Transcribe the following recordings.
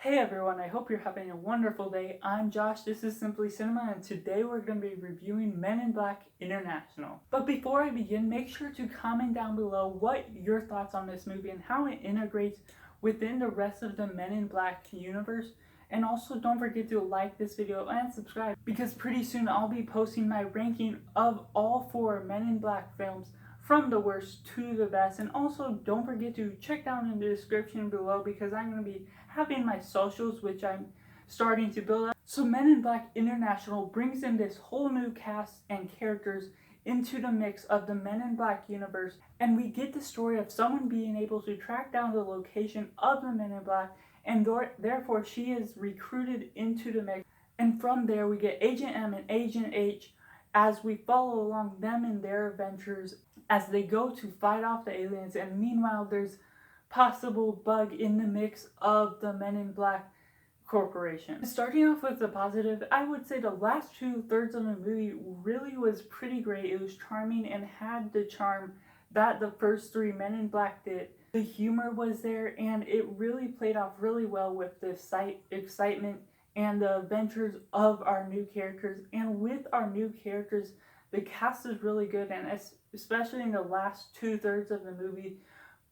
Hey everyone, I hope you're having a wonderful day. I'm Josh, this is Simply Cinema, and today we're going to be reviewing Men in Black International. But before I begin, make sure to comment down below what your thoughts on this movie and how it integrates within the rest of the Men in Black universe. And also don't forget to like this video and subscribe, because pretty soon I'll be posting my ranking of all 4 Men in Black films from the worst to the best. And also don't forget to check down in the description below, because I'm going to be having my socials, which I'm starting to build up. So Men in Black International brings in this whole new cast and characters into the mix of the Men in Black universe, and we get the story of someone being able to track down the location of the Men in Black, and therefore she is recruited into the mix. And from there we get Agent M and Agent H as we follow along them in their adventures as they go to fight off the aliens. And meanwhile there's possible bug in the mix of the Men in Black corporation. Starting off with the positive, I would say the last 2/3 of the movie really was pretty great. It was charming and had the charm that the first 3 Men in Black did. The humor was there, and it really played off really well with the excitement and the adventures of our new characters. And with our new characters, the cast is really good, and especially in the last 2/3 of the movie,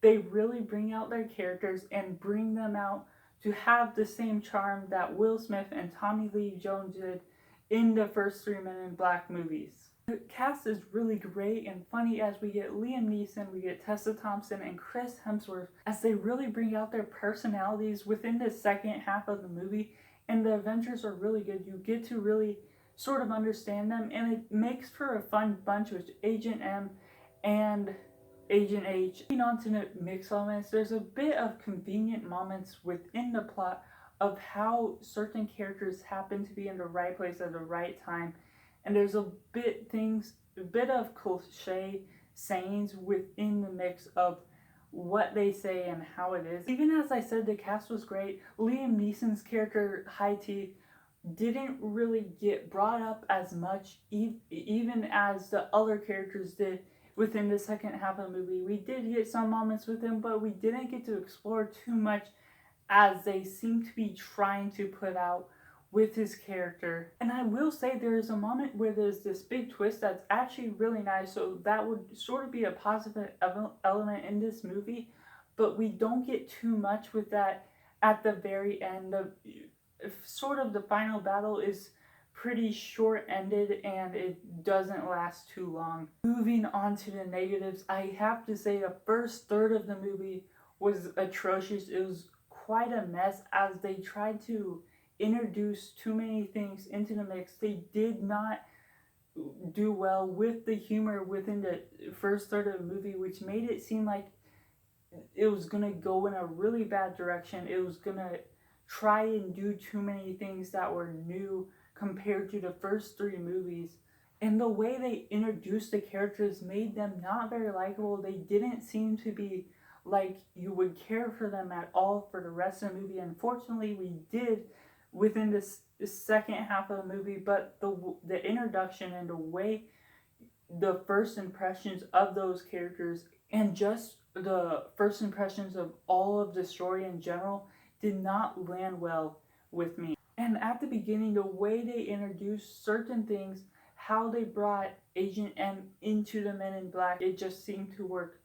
they really bring out their characters and bring them out to have the same charm that Will Smith and Tommy Lee Jones did in the first 3 Men in Black movies. The cast is really great and funny as we get Liam Neeson, we get Tessa Thompson, and Chris Hemsworth, as they really bring out their personalities within the second half of the movie. And the adventures are really good. You get to really sort of understand them, and it makes for a fun bunch with Agent M and Agent H. Moving on to the mix elements, there's a bit of convenient moments within the plot of how certain characters happen to be in the right place at the right time, and there's a bit of cliche sayings within the mix of what they say and how it is. Even as I said, the cast was great. Liam Neeson's character High T didn't really get brought up as much, even as the other characters did within the second half of the movie. We did get some moments with him, but we didn't get to explore too much as they seem to be trying to put out with his character. And I will say there is a moment where there's this big twist that's actually really nice, so that would sort of be a positive element in this movie, but we don't get too much with that at the very end. Sort of the final battle is pretty short-ended, and it doesn't last too long. Moving on to the negatives, I have to say the first third of the movie was atrocious. It was quite a mess as they tried to introduce too many things into the mix. They did not do well with the humor within the first third of the movie, which made it seem like it was gonna go in a really bad direction. It was gonna try and do too many things that were new compared to the first 3 movies. And the way they introduced the characters made them not very likable. They didn't seem to be like you would care for them at all for the rest of the movie. Unfortunately, we did within this second half of the movie, but the introduction and the way the first impressions of those characters and just the first impressions of all of the story in general did not land well with me. And at the beginning, the way they introduced certain things, how they brought Agent M into the Men in Black, it just seemed to work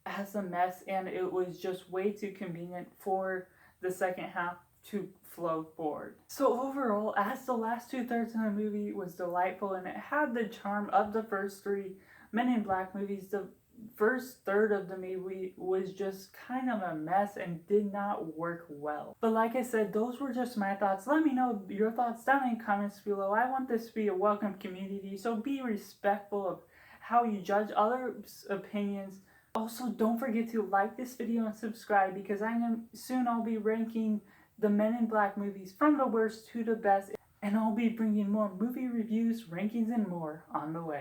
as a mess, and it was just way too convenient for the second half to flow forward. So overall, as the last 2/3 of the movie was delightful and it had the charm of the first 3 Men in Black movies, the first third of the movie was just kind of a mess and did not work well. But like I said, those were just my thoughts. Let me know your thoughts down in the comments below. I want this to be a welcome community, so be respectful of how you judge others' opinions. Also, don't forget to like this video and subscribe, because soon I'll be ranking the Men in Black movies from the worst to the best, and I'll be bringing more movie reviews, rankings, and more on the way.